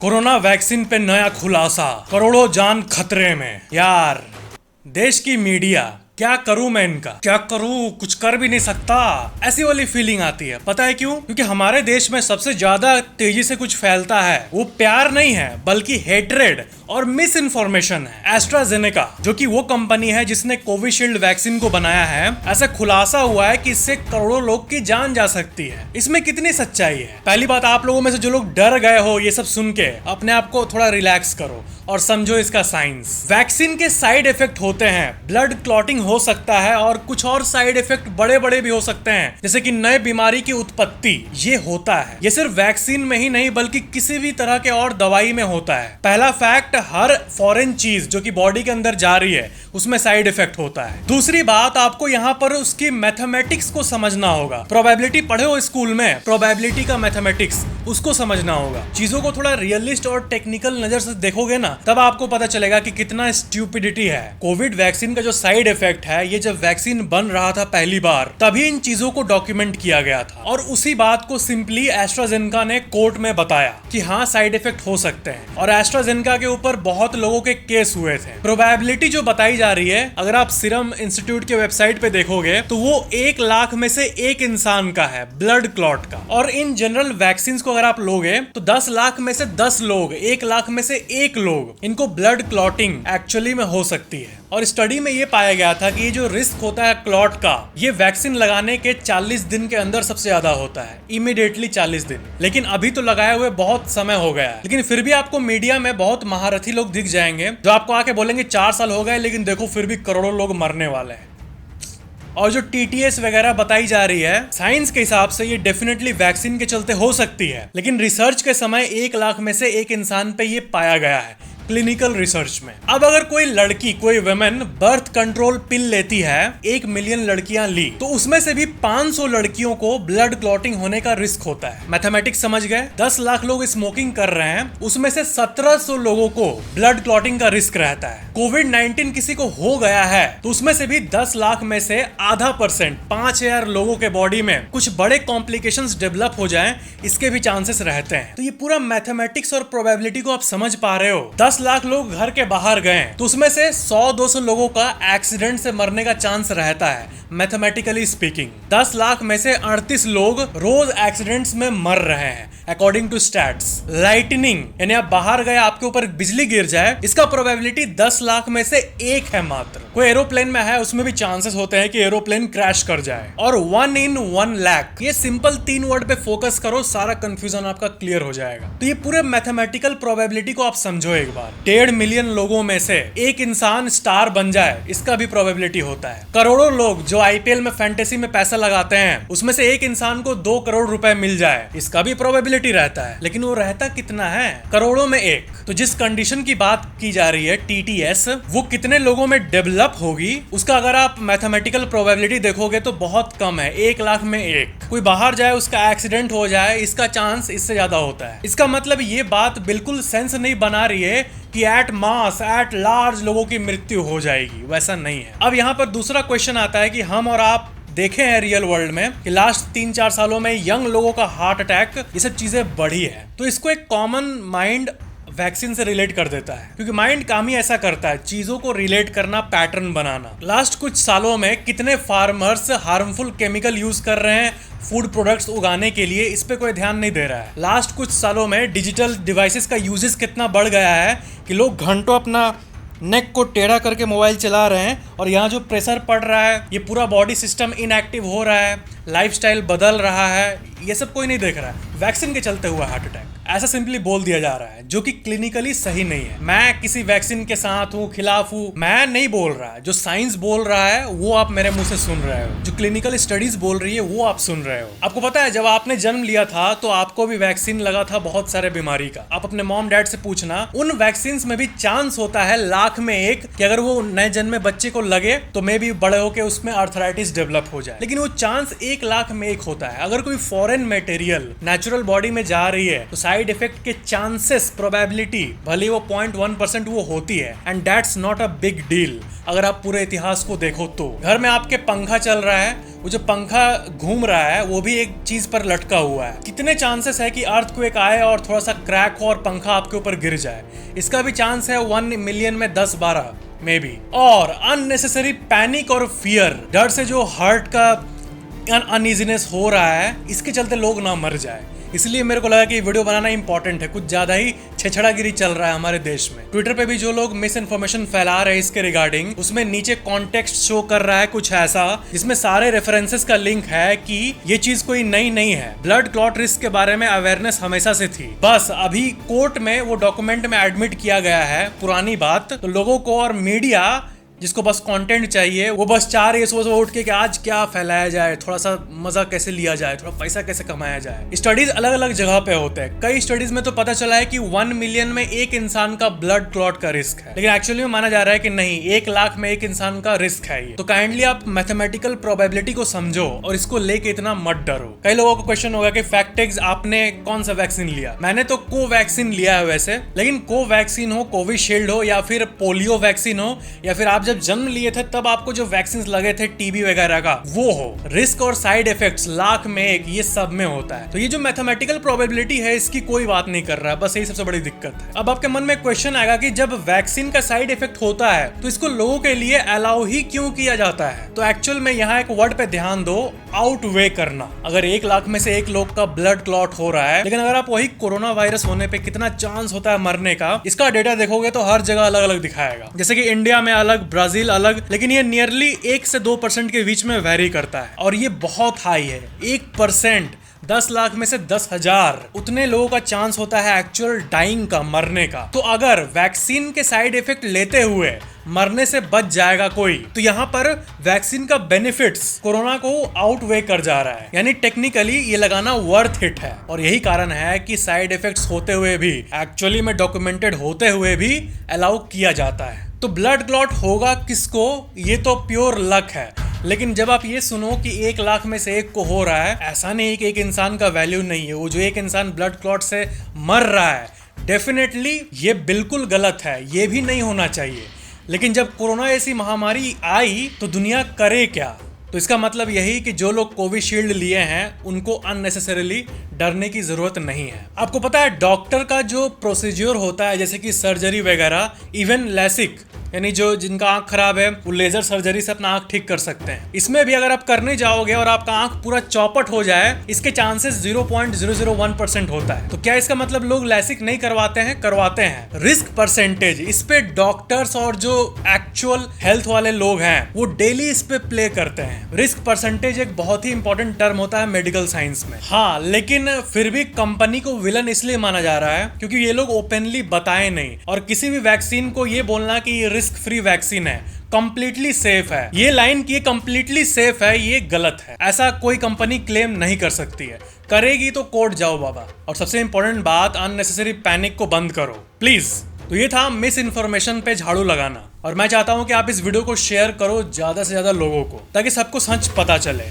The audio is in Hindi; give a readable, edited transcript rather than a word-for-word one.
कोरोना वैक्सीन पे नया खुलासा, करोड़ों जान खतरे में। यार देश की मीडिया, क्या करूं मैं इनका, क्या करूं, कुछ कर भी नहीं सकता, ऐसी वाली फीलिंग आती है। पता है क्यों? क्योंकि हमारे देश में सबसे ज्यादा तेजी से कुछ फैलता है वो प्यार नहीं है बल्कि हेट्रेड और मिस इन्फॉर्मेशन है। एस्ट्राजेनेका जो कि वो कंपनी है जिसने कोविशील्ड वैक्सीन को बनाया है, ऐसा खुलासा हुआ है कि इससे करोड़ों लोग की जान जा सकती है। इसमें कितनी सच्चाई है? पहली बात, आप लोगों में से जो लोग डर गए हो ये सब सुन के, अपने आप को थोड़ा रिलैक्स करो और समझो इसका साइंस। वैक्सीन के साइड इफेक्ट होते हैं, ब्लड क्लॉटिंग हो सकता है और कुछ और साइड इफेक्ट बड़े बड़े भी हो सकते हैं, जैसे कि नए बीमारी की उत्पत्ति। ये होता है, ये सिर्फ वैक्सीन में ही नहीं बल्कि किसी भी तरह के और दवाई में होता है। पहला फैक्ट, हर फॉरेन चीज जो कि बॉडी के अंदर जा रही है उसमें साइड इफेक्ट होता है। दूसरी बात, आपको यहाँ पर उसकी मैथमेटिक्स को समझना होगा। प्रोबेबिलिटी पढ़े हो स्कूल में, प्रोबेबिलिटी का मैथमेटिक्स, उसको समझना होगा। चीजों को थोड़ा रियलिस्ट और टेक्निकल नजर से देखोगे ना, तब आपको पता चलेगा कि कितना स्ट्यूपिडिटी है। कोविड वैक्सीन का जो साइड इफेक्ट है, ये जब वैक्सीन बन रहा था पहली बार, तभी इन चीजों को डॉक्यूमेंट किया गया था और उसी बात को सिंपली एस्ट्राजेनेका ने कोर्ट में बताया कि हाँ साइड इफेक्ट हो सकते हैं। और एस्ट्राजेनेका के ऊपर बहुत लोगों के केस हुए थे। प्रोबेबिलिटी जो बताई जा रही है, अगर आप सीरम इंस्टीट्यूट के वेबसाइट पे देखोगे तो वो 1 लाख में से 1 इंसान का है, ब्लड क्लॉट का। और इन जनरल वैक्सीन को अगर आप लोगे तो 10 लाख में से 10 लोग, 1 लाख में से 1 लोग, इनको ब्लड क्लॉटिंग एक्चुअली में हो सकती है। और स्टडी में ये पाया गया था कि ये जो रिस्क होता है क्लॉट का, ये वैक्सीन लगाने के 40 दिन के अंदर सबसे ज्यादा होता है, इमीडिएटली 40 दिन। लेकिन अभी तो लगाए हुए बहुत समय हो गया है। लेकिन फिर भी आपको मीडिया में बहुत महारथी लोग दिख जाएंगे जो आपको आके बोलेंगे 4 साल हो गए लेकिन देखो फिर भी करोड़ों लोग मरने वाले हैं। और जो टीटीएस वगैरह बताई जा रही है, साइंस के हिसाब से ये डेफिनेटली वैक्सीन के चलते हो सकती है, लेकिन रिसर्च के समय 1 लाख में से 1 इंसान पे ये पाया गया है क्लिनिकल रिसर्च में। अब अगर कोई लड़की, कोई वुमेन बर्थ कंट्रोल पिल लेती है, 1 मिलियन लड़कियां ली, तो उसमें से भी 500 लड़कियों को ब्लड क्लॉटिंग होने का रिस्क होता है। मैथमेटिक्स समझ गए? 10 लाख लोग स्मोकिंग कर रहे हैं, उसमें से 1700 लोगों को ब्लड क्लॉटिंग का रिस्क रहता है। कोविड-19 किसी को हो गया है तो उसमें से भी 10 लाख में से आधा %, 5000 लोगों के बॉडी में कुछ बड़े कॉम्प्लिकेशंस डेवलप हो जाएं, इसके भी चांसेस रहते हैं। तो ये पूरा मैथमेटिक्स और प्रोबेबिलिटी को आप समझ पा रहे हो। 10 लाख लोग घर के बाहर गए तो उसमें से 100-200 लोगों का एक्सीडेंट से मरने का चांस रहता है, मैथमेटिकली स्पीकिंग। 10 लाख में से 38 लोग रोज एक्सीडेंट्स में मर रहे हैं अकॉर्डिंग टू स्टैट्स। लाइटनिंग, यानी आप बाहर गए, आपके ऊपर बिजली गिर जाए, इसका प्रोबेबिलिटी 10 लाख में से 1 है मात्र। कोई एरोप्लेन में है, उसमें भी चांसेस होते हैं कि एरोप्लेन क्रैश कर जाए। और 1 in 1 लाख, ये सिंपल 3 वर्ड पे फोकस करो, सारा कंफ्यूजन आपका क्लियर हो जाएगा। तो ये पूरे मैथमेटिकल प्रोबेबिलिटी को आप समझो एक बार। 1.5 मिलियन लोगों में से 1 इंसान स्टार बन जाए, इसका भी प्रोबेबिलिटी होता है। करोड़ों लोग जो आईपीएल में, फैंटेसी में पैसा लगाते हैं, उसमें से 1 इंसान को 2 करोड़ रुपए मिल जाए, इसका भी प्रोबेबिलिटी रहता है। लेकिन वो रहता कितना है? करोड़ों में 1। तो जिस कंडीशन की बात की जा रही है, टीटीएस, वो कितने लोगों में डेवलप होगी, उसका अगर आप मैथमेटिकल प्रोबेबिलिटी देखोगे तो बहुत कम है, 1 लाख में 1। कोई बाहर जाए, उसका एक्सीडेंट हो जाए, इसका चांस इससे ज्यादा होता है। इसका मतलब ये बात बिल्कुल सेंस नहीं बना रही है कि एट मास, एट लार्ज लोगों की मृत्यु हो जाएगी, वैसा नहीं है। अब यहाँ पर दूसरा क्वेश्चन आता है कि हम और आप देखे हैं रियल वर्ल्ड में कि लास्ट 3-4 सालों में यंग लोगों का हार्ट अटैक, ये सब चीजें बढ़ी है। तो इसको एक कॉमन माइंड वैक्सीन से रिलेट कर देता है, क्योंकि माइंड काम ही ऐसा करता है, चीजों को रिलेट करना, पैटर्न बनाना। लास्ट कुछ सालों में कितने फार्मर्स हार्मफुल केमिकल यूज कर रहे हैं फूड प्रोडक्ट्स उगाने के लिए, इस पे कोई ध्यान नहीं दे रहा है। लास्ट कुछ सालों में डिजिटल डिवाइसेस का यूजेस कितना बढ़ गया है कि लोग घंटों अपना नेक को टेढ़ा करके मोबाइल चला रहे हैं और यहाँ जो प्रेशर पड़ रहा है, ये पूरा बॉडी सिस्टम इनएक्टिव हो रहा है, लाइफस्टाइल बदल रहा है, ये सब कोई नहीं देख रहा है। वैक्सीन के चलते हुआ हार्ट अटैक, ऐसा सिंपली बोल दिया जा रहा है, जो कि क्लिनिकली सही नहीं है। मैं किसी वैक्सीन के साथ हूँ, खिलाफ हूँ, मैं नहीं बोल रहा है। जो साइंस बोल रहा है वो आप मेरे मुंह से सुन रहे हो, जो क्लिनिकल स्टडीज बोल रही है वो आप सुन रहे हो। आपको पता है, जब आपने जन्म लिया था तो आपको भी वैक्सीन लगा था बहुत सारे बीमारी का। आप अपने मॉम डैड से पूछना, उन वैक्सीन में भी चांस होता है 1 लाख में 1 कि अगर वो नए जन्मे बच्चे को लगे तो मे भी बड़े होके उसमें आर्थराइटिस डेवलप हो जाए, लेकिन वो चांस 1 लाख में 1 होता है। अगर कोई फॉरेन मटेरियल नेचुरल बॉडी में जा रही है तो साइड साइड इफेक्ट के चांसेस, प्रोबेबिलिटी भले वो 0.1% वो होती है, and that's not a big deal. अगर आप पूरे इतिहास को देखो तो घर में आपके पंखा चल रहा है, वो जो पंखा घूम रहा है वो भी एक चीज पर लटका हुआ है। कितने चांसेस है कि अर्थक्वेक आए और थोड़ा सा क्रैक हो और पंखा आपके ऊपर गिर जाए? इसका भी चांस है 1 मिलियन में 10-12 मे बी। और अननेसेसरी पैनिक और फियर, डर से जो हार्ट का अनईजीनेस हो रहा है, इसके चलते लोग ना मर जाए। इसलिए मेरे को लगा कि वीडियो बनाना इंपॉर्टेंट है। कुछ ज्यादा ही छेछड़ागिरी चल रहा है हमारे देश में। ट्विटर पे भी जो लोग मिस इन्फॉर्मेशन फैला रहे हैं इसके रिगार्डिंग, उसमें नीचे कॉन्टेक्स्ट शो कर रहा है कुछ ऐसा जिसमें सारे रेफरेंसेस का लिंक है कि ये चीज कोई नई नहीं है। ब्लड क्लॉट रिस्क के बारे में अवेयरनेस हमेशा से थी, बस अभी कोर्ट में वो डॉक्यूमेंट में एडमिट किया गया है पुरानी बात। तो लोगों को और मीडिया जिसको बस कंटेंट चाहिए, वो बस चाह रही है सुबह उठ के कि आज क्या फैलाया जाए, थोड़ा सा मजा कैसे लिया जाए, थोड़ा पैसा कैसे कमाया जाए। स्टडीज अलग अलग जगह पे होते हैं। कई स्टडीज में तो पता चला है कि 1 मिलियन में एक इंसान का ब्लड क्लॉट का रिस्क है, लेकिन एक्चुअली में माना जा रहा है कि नहीं, 1 लाख में एक इंसान का रिस्क है ये। तो काइंडली आप मैथमेटिकल प्रोबेबिलिटी को समझो और इसको लेके इतना मत डरो। कई लोगों को क्वेश्चन होगा कि फैक्टेक्स आपने कौन सा वैक्सीन लिया? मैंने तो कोवैक्सीन लिया है वैसे, लेकिन कोवैक्सीन हो, कोविशील्ड हो या फिर पोलियो वैक्सीन हो, या फिर आप जब जन्म लिए थे तब आपको जो वैक्सीन लगे थे टीबी वगैरह का, वो हो, रिस्क और साइड इफेक्ट्स लाख में एक ये सब में होता है। तो ये जो मैथमेटिकल प्रोबेबिलिटी है इसकी कोई बात नहीं कर रहा है, बस यही सबसे बड़ी दिक्कत है। अब आपके मन में क्वेश्चन आएगा कि जब वैक्सीन का साइड इफेक्ट होता है तो इसको लोगों के लिए अलाउ ही क्यों किया जाता है? तो एक्चुअल में यहाँ एक वर्ड पे ध्यान दो, आउटवे करना। अगर 1 लाख में से 1 लोग का ब्लड क्लॉट हो रहा है, लेकिन अगर आप वही कोरोना वायरस होने पे कितना चांस होता है मरने का, इसका डेटा देखोगे तो हर जगह अलग अलग दिखाएगा। जैसे कि इंडिया में अलग, ब्राजील अलग, लेकिन ये नियरली 1 से 2% के बीच में वेरी करता है और ये बहुत हाई है। 1%, 10 लाख में से 10,000, उतने लोगों का चांस होता है एक्चुअल डाइंग का, मरने का। तो अगर वैक्सीन के साइड इफेक्ट लेते हुए मरने से बच जाएगा कोई, तो यहाँ पर वैक्सीन का बेनिफिट्स कोरोना को आउटवे कर जा रहा है। यानी टेक्निकली ये लगाना वर्थ इट है। और यही कारण है कि साइड इफेक्ट्स होते हुए भी, एक्चुअली में डॉक्यूमेंटेड होते हुए भी अलाउ किया जाता है। तो ब्लड क्लॉट होगा किसको, ये तो प्योर लक है। लेकिन जब आप ये सुनो कि 1 लाख में से 1 को हो रहा है, ऐसा नहीं कि एक इंसान का वैल्यू नहीं है। वो जो एक इंसान ब्लड क्लॉट से मर रहा है, डेफिनेटली ये बिल्कुल गलत है, ये भी नहीं होना चाहिए। लेकिन जब कोरोना ऐसी महामारी आई तो दुनिया करे क्या? तो इसका मतलब यही कि जो लोग कोविशील्ड लिए हैं उनको अननेसेसरीली डरने की जरूरत नहीं है। आपको पता है डॉक्टर का जो प्रोसीजर होता है, जैसे कि सर्जरी वगैरह, इवन लैसिक, यानी जो जिनका आंख खराब है वो लेजर सर्जरी से अपना आंख ठीक कर सकते हैं। इसमें भी अगर आप करने जाओगे और आपका आंख पूरा चौपट हो जाए, इसके चांसेस 0.001% होता है। तो क्या इसका मतलब लोग लैसिक नहीं करवाते हैं? करवाते हैं। रिस्क परसेंटेज, इस पे डॉक्टर्स और जो एक्चुअल हेल्थ वाले लोग हैं वो डेली इस पे प्ले करते हैं। रिस्क परसेंटेज एक बहुत ही इंपॉर्टेंट टर्म होता है मेडिकल साइंस में। हाँ, लेकिन फिर भी कंपनी को विलन इसलिए माना जा रहा है क्योंकि ये लोग ओपनली बताए नहीं। और किसी भी वैक्सीन को ये बोलना कि ये रिस्क फ्री वैक्सीन है, कंप्लीटली सेफ है, ये लाइन की कंप्लीटली सेफ है, ये गलत है। ऐसा कोई कंपनी क्लेम नहीं कर सकती है। करेगी तो कोर्ट जाओ बाबा। और सबसे इंपॉर्टेंट बात, अननेसेसरी पैनिक को बंद करो प्लीज। तो ये था मिस इन्फॉर्मेशन पे झाड़ू लगाना। और मैं चाहता हूं कि आप इस वीडियो को शेयर करो ज्यादा से ज्यादा लोगों को, ताकि सबको सच पता चले।